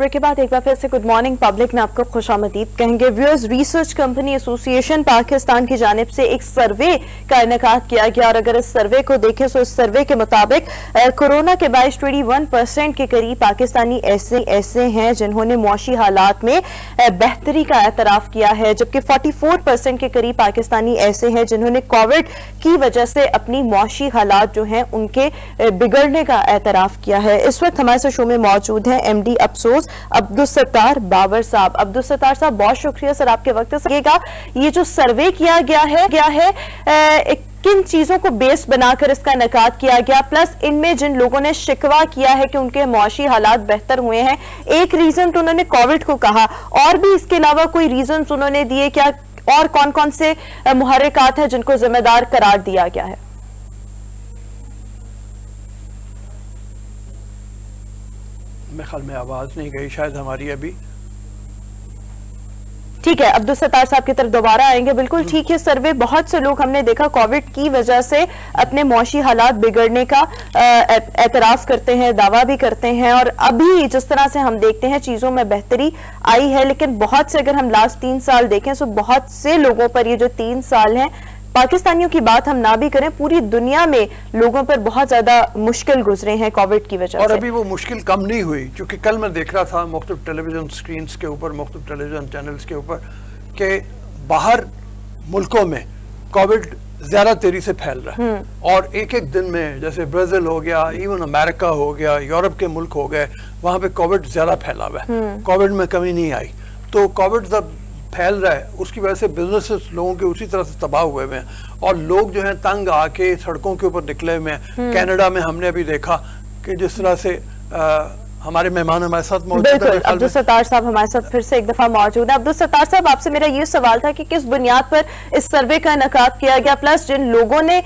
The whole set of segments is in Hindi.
ब्रेक के बाद एक बार फिर से गुड मॉर्निंग पब्लिक में आपको खुशामदीद कहेंगे। Viewers, research company association Pakistan की जानिब से एक सर्वे का इनेकाद किया गया और अगर इस सर्वे को देखें तो इस सर्वे के मुताबिक कोरोना के बायस 21% के करीब पाकिस्तानी ऐसे हैं जिन्होंने मुआशी हालात में बेहतरी का एतराफ किया है, जबकि 44% के करीब पाकिस्तानी ऐसे हैं जिन्होंने कोविड की वजह से अपनी मुआशी हालात जो हैं उनके बिगड़ने का एतराफ किया है। इस वक्त हमारे साथ शो में मौजूद हैं MD अफसोस अब्दुल सत्तार बाबर साहब। अब्दुल सत्तार साहब, बहुत शुक्रिया सर आपके वक्त से। ये जो सर्वे किया गया है किन चीजों को बेस बनाकर इसका इनेकाद किया गया, प्लस इनमें जिन लोगों ने शिकवा किया है कि उनके मुआशी हालात बेहतर हुए हैं, एक रीजन तो उन्होंने कोविड को कहा, और भी इसके अलावा कोई रीजन उन्होंने दिए क्या, और कौन कौन से मुहर्रिकात हैं जिनको जिम्मेदार करार दिया गया है? मेरे ख्याल में आवाज नहीं गई शायद हमारी अभी। ठीक है, अब्दुल सत्तार साहब की तरफ दोबारा आएंगे। बिल्कुल ठीक है, सर्वे बहुत से लोग हमने देखा कोविड की वजह से अपने मुआशी हालात बिगड़ने का एतराफ करते हैं, दावा भी करते हैं, और अभी जिस तरह से हम देखते हैं चीजों में बेहतरी आई है, लेकिन बहुत से अगर हम लास्ट 3 साल देखें तो बहुत से लोगों पर ये जो 3 साल हैं, पाकिस्तानियों की बात हम ना भी करें, पूरी दुनिया में लोगों पर बहुत ज्यादा मुश्किल गुजरे हैं कोविड की वजह से। और अभी वो मुश्किल कम नहीं हुई, क्योंकि कल मैं देख रहा था मुख्तलिफ टेलीविजन स्क्रीन के ऊपर, मुख्तलिफ टेलीविजन चैनल्स के ऊपर, कि बाहर मुल्कों में कोविड ज्यादा तेजी से फैल रहा है, और एक एक दिन में जैसे ब्राजील हो गया, इवन अमेरिका हो गया, यूरोप के मुल्क हो गए, वहां पे कोविड ज्यादा फैला हुआ है, कोविड में कमी नहीं आई। तो कोविड जब फैल रहा है उसकी वजह से बिजनेसेस लोगों के उसी तरह से तबाह हुए हुए हैं, और लोग जो हैं तंग आके सड़कों के ऊपर निकले हुए हैं। कनाडा में हमने अभी देखा कि जिस तरह से हमारे मेहमान हमारे साथ मौजूद हैं। अब्दुल सत्तार साहब हमारे साथ फिर से एक दफा मौजूद है। अब्दुल सत्तार साहब, आपसे मेरा ये सवाल था कि किस बुनियाद पर इस सर्वे का इनेकाद किया गया, प्लस जिन लोगों ने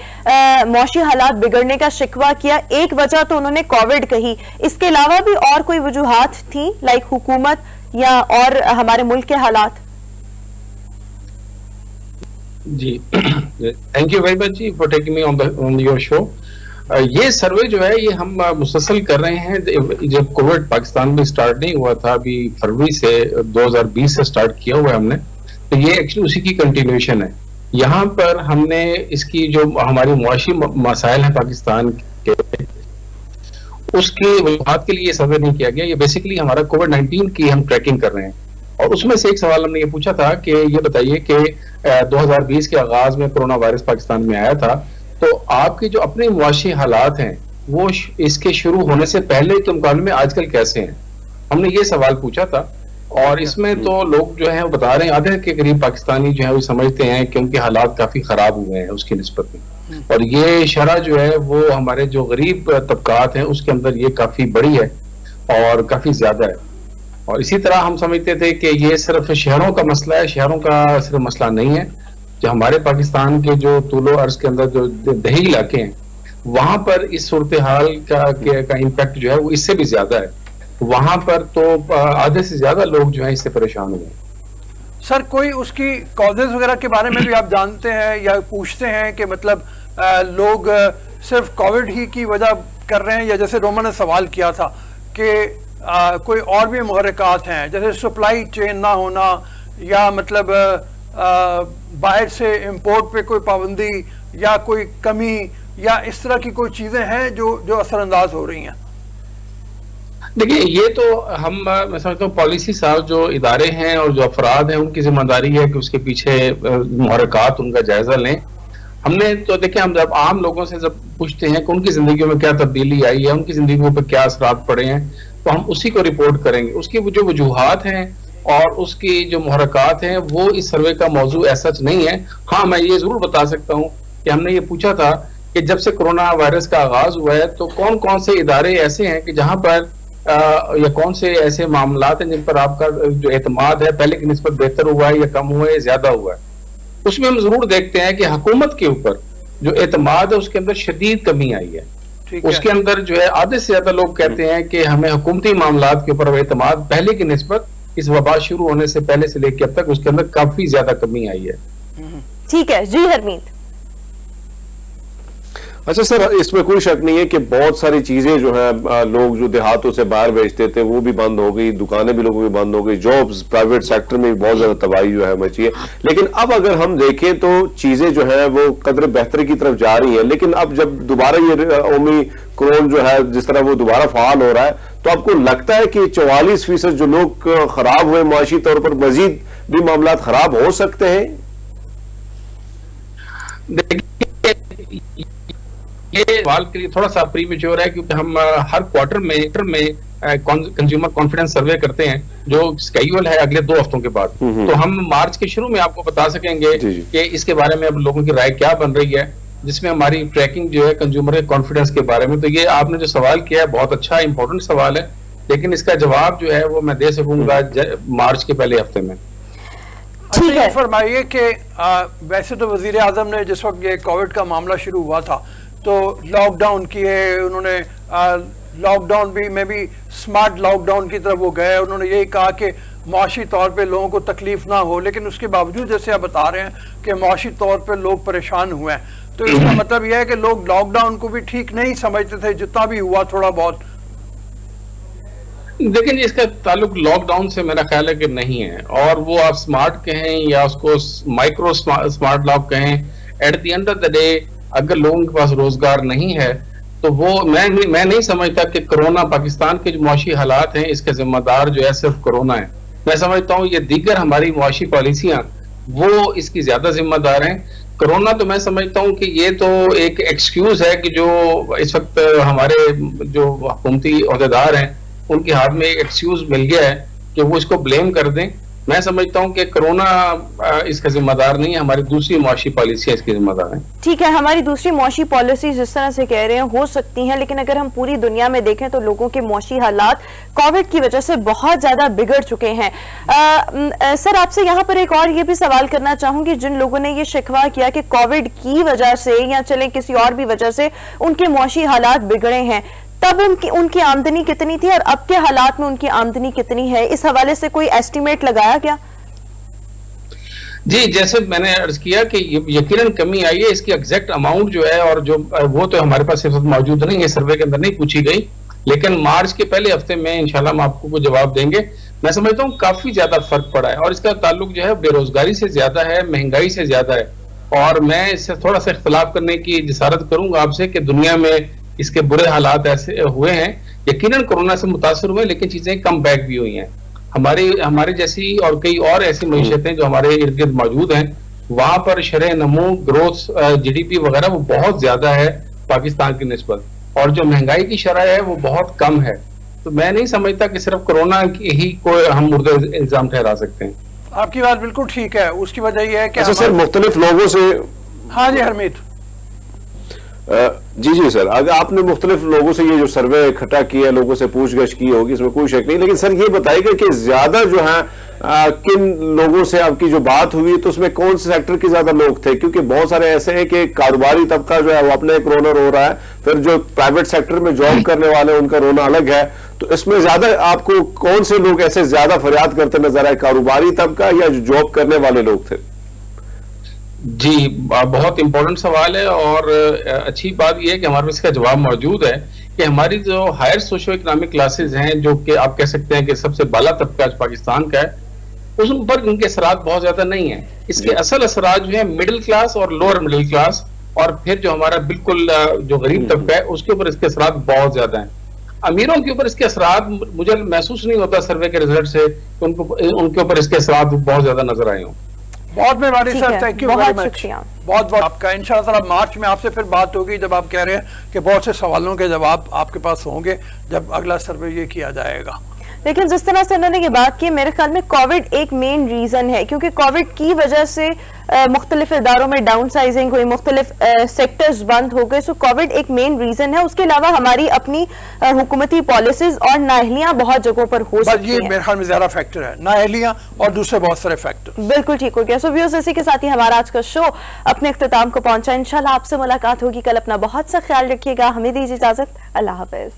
मुआशी हालात बिगड़ने का शिकवा किया, एक वजह तो उन्होंने कोविड कही, इसके अलावा भी और कोई वजूहात थी, लाइक हुकूमत या और हमारे मुल्क के हालात? जी, थैंक यू वेरी मच जी for taking me on your show. ये सर्वे जो है ये हम मुसलसल कर रहे हैं। जब कोविड पाकिस्तान में स्टार्ट नहीं हुआ था, अभी फरवरी से 2020 से स्टार्ट किया हुआ है हमने, तो ये एक्चुअली उसी की कंटिन्यूएशन है। यहाँ पर हमने इसकी जो हमारी मुआशी मसाइल हैं पाकिस्तान के, उसके वजूहात के लिए सर्वे नहीं किया गया। ये बेसिकली हमारा कोविड-19 की हम ट्रैकिंग कर रहे हैं, और उसमें से एक सवाल हमने ये पूछा था कि ये बताइए कि 2020 के आगाज में कोरोना वायरस पाकिस्तान में आया था, तो आपके जो अपने मुआशी हालात हैं वो इसके शुरू होने से पहले के मुकाबले में आजकल कैसे हैं, हमने ये सवाल पूछा था। और इसमें तो लोग जो हैं वो बता रहे हैं, आधे के करीब पाकिस्तानी जो है वो समझते हैं कि उनके हालात काफी खराब हुए हैं उसकी निस्बत में, और ये शरह जो है वो हमारे जो गरीब तबकात हैं उसके अंदर ये काफी बड़ी है और काफी ज्यादा है। और इसी तरह हम समझते थे कि ये सिर्फ शहरों का मसला है, शहरों का सिर्फ मसला नहीं है। जो हमारे पाकिस्तान के जो तूलो अर्ज के अंदर जो दही इलाके हैं, वहां पर इस सूरत हाल का इम्पैक्ट जो है वो इससे भी ज्यादा है। वहां पर तो आधे से ज्यादा लोग जो है इससे परेशान हुए हैं। सर, कोई उसकी कॉजेज वगैरह के बारे में भी आप जानते हैं या पूछते हैं कि मतलब लोग सिर्फ कोविड ही की वजह कर रहे हैं, या जैसे रोमा ने सवाल किया था कि कोई और भी मुहर्रिकात हैं, जैसे सप्लाई चेन ना होना, या मतलब बाहर से इंपोर्ट पे कोई पाबंदी या कोई कमी, या इस तरह की कोई चीजें हैं जो असरअंदाज हो रही हैं? देखिए, ये तो हम मैं समझता हूँ पॉलिसी साहब जो इदारे हैं और जो अफराद हैं उनकी जिम्मेदारी है कि उसके पीछे मुहर्रिकात उनका जायजा लें। हमने तो देखें, हम जब आम लोगों से जब पूछते हैं कि उनकी जिंदगियों में क्या तब्दीली आई है, उनकी जिंदगियों पर क्या असरात पड़े हैं, तो हम उसी को रिपोर्ट करेंगे। उसकी जो वजूहात हैं और उसकी जो मुहर्रिकात हैं वो इस सर्वे का मौजू ऐसा नहीं है। हाँ, मैं ये जरूर बता सकता हूँ कि हमने ये पूछा था कि जब से कोरोना वायरस का आगाज हुआ है तो कौन कौन से इदारे ऐसे हैं कि जहां पर या कौन से ऐसे मामलात हैं जिन पर आपका जो एतमाद है पहले की निस्बत बेहतर हुआ है या कम हुआ है या ज्यादा हुआ है। उसमें हम जरूर देखते हैं कि हुकूमत के ऊपर जो एतमाद है उसके अंदर शदीद कमी आई है। उसके अंदर जो है आधे से ज्यादा लोग कहते हैं कि हमें हुकूमती मामलात के ऊपर एतमाद पहले की निस्बत इस वबा शुरू होने से पहले से लेकर अब तक उसके अंदर काफी ज्यादा कमी आई है। ठीक है जी हरमीत। अच्छा सर, इसमें कोई शक नहीं है कि बहुत सारी चीजें जो है लोग जो देहातों से बाहर बेचते थे वो भी बंद हो गई, दुकानें भी लोगों की बंद हो गई, जॉब्स प्राइवेट सेक्टर में भी बहुत ज्यादा तबाही जो है मची है। लेकिन अब अगर हम देखें तो चीजें जो है वो कदर बेहतरी की तरफ जा रही है। लेकिन अब जब दोबारा ये ओमिक्रॉन जो है जिस तरह वो दोबारा फाल हो रहा है, तो आपको लगता है कि 44% जो लोग खराब हुए माशी तौर पर, मजीद भी मामला खराब हो सकते हैं? ये सवाल के लिए थोड़ा सा प्रीमेच्योर है, क्योंकि हम हर क्वार्टर में कंज्यूमर कॉन्फिडेंस सर्वे करते हैं जो स्केड्यूल है अगले 2 हफ्तों के बाद। तो हम मार्च के शुरू में आपको बता सकेंगे कि इसके बारे में अब लोगों की राय क्या बन रही है, जिसमें हमारी ट्रैकिंग जो है कंज्यूमर के कॉन्फिडेंस के बारे में। तो ये आपने जो सवाल किया है बहुत अच्छा इंपॉर्टेंट सवाल है, लेकिन इसका जवाब जो है वो मैं दे सकूंगा मार्च के पहले हफ्ते में। ठीक है, फरमाइए कि वैसे तो वजीर आजम ने जिस वक्त ये कोविड का मामला शुरू हुआ था तो लॉकडाउन किए उन्होंने, लॉकडाउन भी स्मार्ट लॉकडाउन की तरफ वो गए। उन्होंने यही कहा कि माशी तौर पे लोगों को तकलीफ ना हो, लेकिन उसके बावजूद जैसे आप बता रहे हैं कि माशी तौर पे लोग परेशान हुए हैं, तो इसका मतलब यह है कि लोग लॉकडाउन को भी ठीक नहीं समझते थे जितना भी हुआ थोड़ा बहुत। लेकिन इसका ताल्लुक लॉकडाउन से मेरा ख्याल है कि नहीं है, और वो आप स्मार्ट कहें या उसको माइक्रो स्मार्ट लॉक कहें, at the end of the day अगर लोगों के पास रोजगार नहीं है तो वो मैं नहीं समझता कि कोरोना पाकिस्तान के जो मुआशी हालात हैं इसके जिम्मेदार जो है सिर्फ कोरोना है। मैं समझता हूँ ये दीगर हमारी मुआशी पॉलिसियां वो इसकी ज्यादा जिम्मेदार हैं। कोरोना तो मैं समझता हूँ कि ये तो एक एक्सक्यूज है कि जो इस वक्त हमारे जो हुकूमती ओहदेदार हैं उनके हाथ में एक एक्सक्यूज मिल गया है कि वो इसको ब्लेम कर दें। मैं समझता हूं कि कोरोना इसका जिम्मेदार नहीं है, हमारी दूसरी मुआशी पॉलिसी इसकी जिम्मेदार है। ठीक है, हमारी दूसरी मुआशी पॉलिसी जिस तरह से कह रहे हैं हो सकती हैं, लेकिन अगर हम पूरी दुनिया में देखें तो लोगों के मुआशी हालात कोविड की वजह से बहुत ज्यादा बिगड़ चुके हैं। सर, आपसे यहाँ पर एक और ये भी सवाल करना चाहूंगी, जिन लोगों ने ये शिकवा किया कि कोविड की वजह से या चले किसी और भी वजह से उनके मुआशी हालात बिगड़े हैं, तब उनकी आमदनी कितनी थी और अब के हालात में उनकी आमदनी कितनी है, इस हवाले से कोई एस्टिमेट लगाया गया? जी, जैसे मैंने अर्ज किया कि यकीनन कमी आई है। इसकी एग्जैक्ट अमाउंट जो है और जो वो तो हमारे पास मौजूद नहीं है, सर्वे के अंदर नहीं पूछी गई, लेकिन मार्च के पहले हफ्ते में इंशाल्लाह हम आपको वो जवाब देंगे। मैं समझता हूँ काफी ज्यादा फर्क पड़ा है और इसका ताल्लुक जो है बेरोजगारी से ज्यादा है, महंगाई से ज्यादा है। और मैं इससे थोड़ा सा इख्तलाफ करने की जिसारत करूंगा आपसे कि दुनिया में इसके बुरे हालात ऐसे हुए हैं, यकीनन कोरोना से मुतासर हुए, लेकिन चीजें कम बैक भी हुई हैं। हमारे जैसी और कई और ऐसी मईशतें जो हमारे इर्द गिर्द मौजूद हैं, वहां पर शरह नमू, ग्रोथ, GDP वगैरह वो बहुत ज्यादा है पाकिस्तान की निस्बत, और जो महंगाई की शरह है वो बहुत कम है। तो मैं नहीं समझता कि सिर्फ कोरोना की ही को हम मुर्दे इल्जाम ठहरा सकते हैं। आपकी बात बिल्कुल ठीक है, उसकी वजह यह है कि सर मुख्तलिफ लोगों से। हाँ जी हरमीत। जी सर, अगर आपने मुख्तलिफ लोगों से ये जो सर्वे इकट्ठा किया, लोगों से पूछगछ की होगी, इसमें कोई शक नहीं, लेकिन सर ये बताइएगा कि ज्यादा जो है किन लोगों से आपकी जो बात हुई तो उसमें कौन से सेक्टर के ज्यादा लोग थे? क्योंकि बहुत सारे ऐसे हैं कि कारोबारी तबका जो है वो अपने एक रोना रो रहा है, फिर जो प्राइवेट सेक्टर में जॉब करने वाले उनका रोना अलग है। तो इसमें ज्यादा आपको कौन से लोग ऐसे ज्यादा फरियाद करते नजर आए, कारोबारी तबका या जो जॉब करने वाले लोग थे? जी, बहुत इंपॉर्टेंट सवाल है और अच्छी बात यह है कि हमारे पास इसका जवाब मौजूद है कि हमारी जो हायर सोशो इकोनॉमिक क्लासेस हैं, जो कि आप कह सकते हैं कि सबसे बाला तबका पाकिस्तान का है, उस पर इनके असरात बहुत ज्यादा नहीं है। इसके असल असरात जो है मिडिल क्लास और लोअर मिडिल क्लास और फिर जो हमारा बिल्कुल जो गरीब तबका है उसके ऊपर इसके असरात बहुत ज्यादा हैं। अमीरों के ऊपर इसके असरात मुझे महसूस नहीं होता सर्वे के रिजल्ट से उनके ऊपर इसके असरात बहुत ज्यादा नजर आए हों। बहुत मेहरबानी sir, thank you very much, बहुत आपका। इंशाअल्लाह मार्च में आपसे फिर बात होगी जब आप कह रहे हैं कि बहुत से सवालों के जवाब आपके पास होंगे जब अगला सर्वे ये किया जाएगा। लेकिन जिस तरह से उन्होंने ये बात की, मेरे ख्याल में कोविड एक मेन रीजन है, क्योंकि कोविड की वजह से मुख्तलिफ इदारों में डाउन साइजिंग हुई, मुख्तलिफ सेक्टर्स बंद हो गए। सो कोविड एक मेन रीजन है। उसके अलावा हमारी अपनी हुकूमती पॉलिसीज और नाअहलियां बहुत जगहों पर हो सकती हैं। मेरे ख्याल में ज्यादा फैक्टर है, नाअहलियां और दूसरे बहुत सारे फैक्टर। बिल्कुल ठीक हो गया। सो व्यूअर्स, इसी के साथ ही हमारा आज का शो अपने इख्तिताम को पहुंचा। इंशाल्लाह आपसे मुलाकात होगी कल। अपना बहुत सा ख्याल रखिएगा, हमें दीजिए इजाजत। अल्लाह हाफिज।